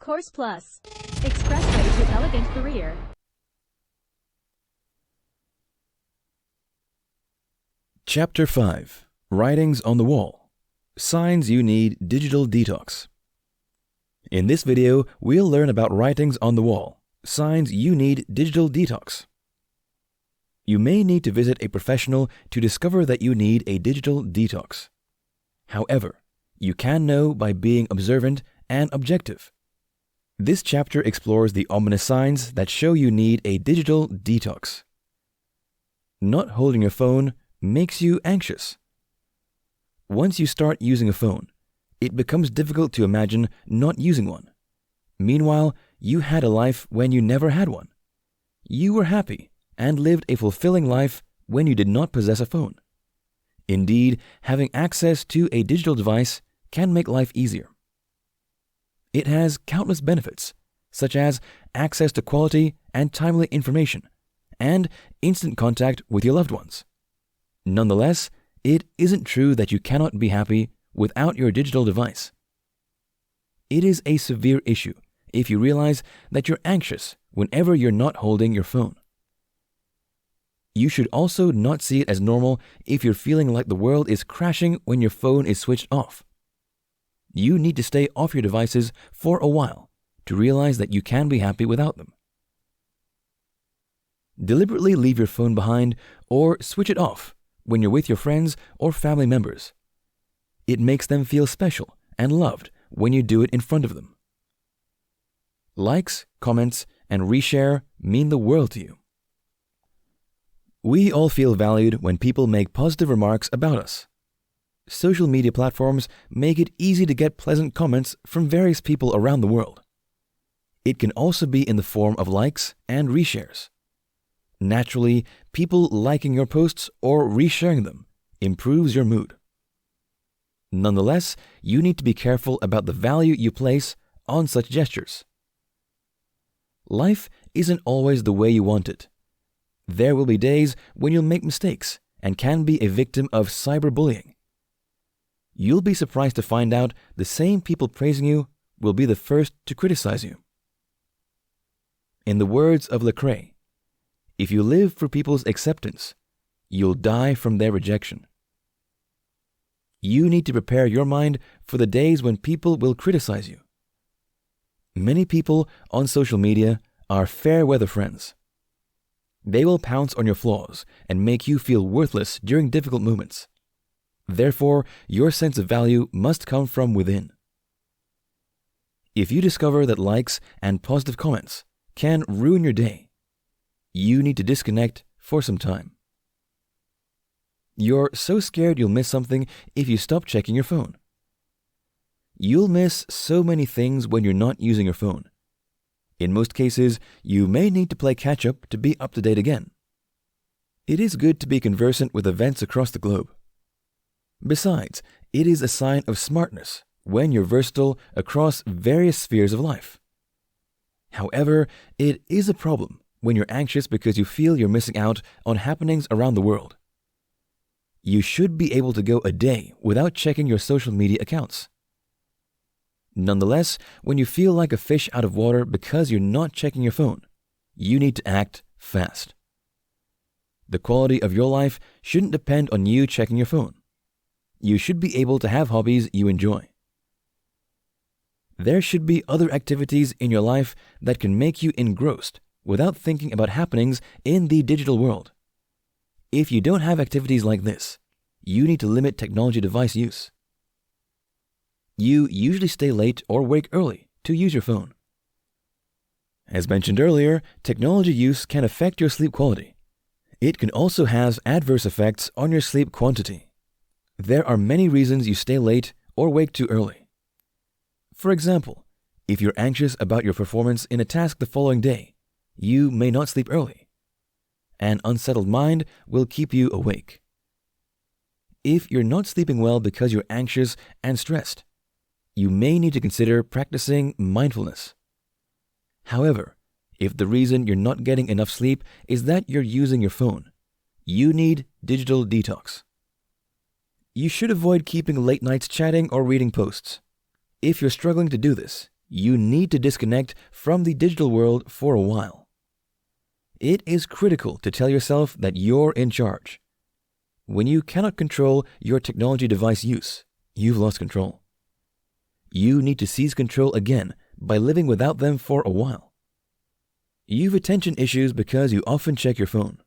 Course Plus. Expressway to elegant career. Chapter 5. Writings on the Wall. Signs you need digital detox. In this video, we'll learn about writings on the wall. Signs you need digital detox. You may need to visit a professional to discover that you need a digital detox. However, you can know by being observant and objective. This chapter explores the ominous signs that show you need a digital detox. Not holding your phone makes you anxious. Once you start using a phone, it becomes difficult to imagine not using one. Meanwhile, you had a life when you never had one. You were happy and lived a fulfilling life when you did not possess a phone. Indeed, having access to a digital device can make life easier. It has countless benefits, such as access to quality and timely information, and instant contact with your loved ones. Nonetheless, it isn't true that you cannot be happy without your digital device. It is a severe issue if you realize that you're anxious whenever you're not holding your phone. You should also not see it as normal if you're feeling like the world is crashing when your phone is switched off. You need to stay off your devices for a while to realize that you can be happy without them. Deliberately leave your phone behind or switch it off when you're with your friends or family members. It makes them feel special and loved when you do it in front of them. Likes, comments, and reshare mean the world to you. We all feel valued when people make positive remarks about us. Social media platforms make it easy to get pleasant comments from various people around the world. It can also be in the form of likes and reshares. Naturally, people liking your posts or resharing them improves your mood. Nonetheless, you need to be careful about the value you place on such gestures. Life isn't always the way you want it. There will be days when you'll make mistakes and can be a victim of cyberbullying. You'll be surprised to find out the same people praising you will be the first to criticize you. In the words of Lecrae, if you live for people's acceptance, you'll die from their rejection. You need to prepare your mind for the days when people will criticize you. Many people on social media are fair-weather friends. They will pounce on your flaws and make you feel worthless during difficult moments. Therefore, your sense of value must come from within. If you discover that likes and positive comments can ruin your day, you need to disconnect for some time. You're so scared you'll miss something if you stop checking your phone. You'll miss so many things when you're not using your phone. In most cases, you may need to play catch-up to be up to date again. It is good to be conversant with events across the globe. Besides, it is a sign of smartness when you're versatile across various spheres of life. However, it is a problem when you're anxious because you feel you're missing out on happenings around the world. You should be able to go a day without checking your social media accounts. Nonetheless, when you feel like a fish out of water because you're not checking your phone, you need to act fast. The quality of your life shouldn't depend on you checking your phone. You should be able to have hobbies you enjoy. There should be other activities in your life that can make you engrossed without thinking about happenings in the digital world. If you don't have activities like this, you need to limit technology device use. You usually stay late or wake early to use your phone. As mentioned earlier, technology use can affect your sleep quality. It can also have adverse effects on your sleep quantity. There are many reasons you stay late or wake too early. For example, if you're anxious about your performance in a task the following day, you may not sleep early. An unsettled mind will keep you awake. If you're not sleeping well because you're anxious and stressed, you may need to consider practicing mindfulness. However, if the reason you're not getting enough sleep is that you're using your phone, you need digital detox. You should avoid keeping late nights chatting or reading posts. If you're struggling to do this, you need to disconnect from the digital world for a while. It is critical to tell yourself that you're in charge. When you cannot control your technology device use, you've lost control. You need to seize control again by living without them for a while. You've attention issues because you often check your phone.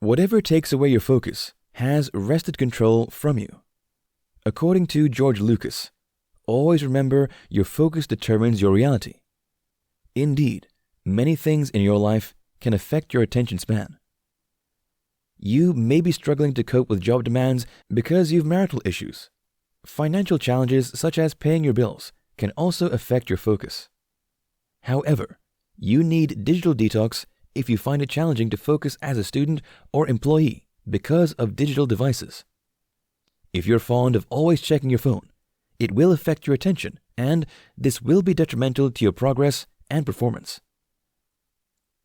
Whatever takes away your focus has wrested control from you. According to George Lucas, always remember your focus determines your reality. Indeed, many things in your life can affect your attention span. You may be struggling to cope with job demands because you've marital issues. Financial challenges such as paying your bills can also affect your focus. However, you need digital detox if you find it challenging to focus as a student or employee because of digital devices. If you're fond of always checking your phone, it will affect your attention, and this will be detrimental to your progress and performance.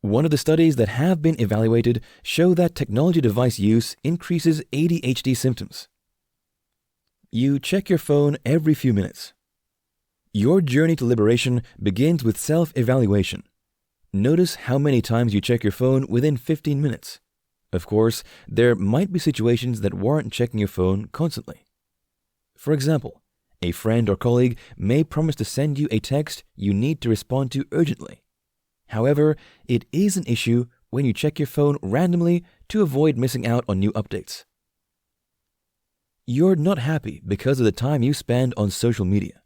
One of the studies that have been evaluated show that technology device use increases ADHD symptoms. You check your phone every few minutes. Your journey to liberation begins with self-evaluation. Notice how many times you check your phone within 15 minutes. Of course, there might be situations that warrant checking your phone constantly. For example, a friend or colleague may promise to send you a text you need to respond to urgently. However, it is an issue when you check your phone randomly to avoid missing out on new updates. You're not happy because of the time you spend on social media.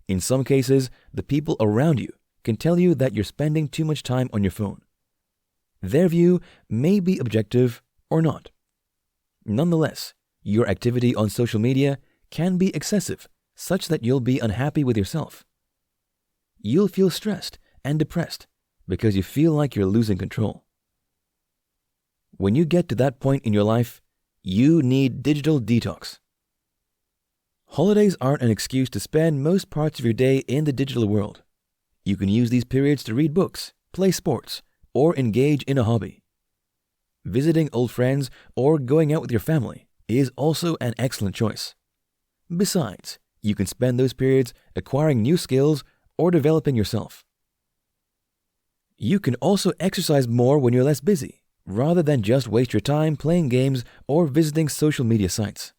In some cases, the people around you can tell you that you're spending too much time on your phone. Their view may be objective or not. Nonetheless, your activity on social media can be excessive, such that you'll be unhappy with yourself. You'll feel stressed and depressed because you feel like you're losing control. When you get to that point in your life, you need digital detox. Holidays aren't an excuse to spend most parts of your day in the digital world. You can use these periods to read books, play sports, or engage in a hobby. Visiting old friends or going out with your family is also an excellent choice. Besides, you can spend those periods acquiring new skills or developing yourself. You can also exercise more when you're less busy, rather than just waste your time playing games or visiting social media sites.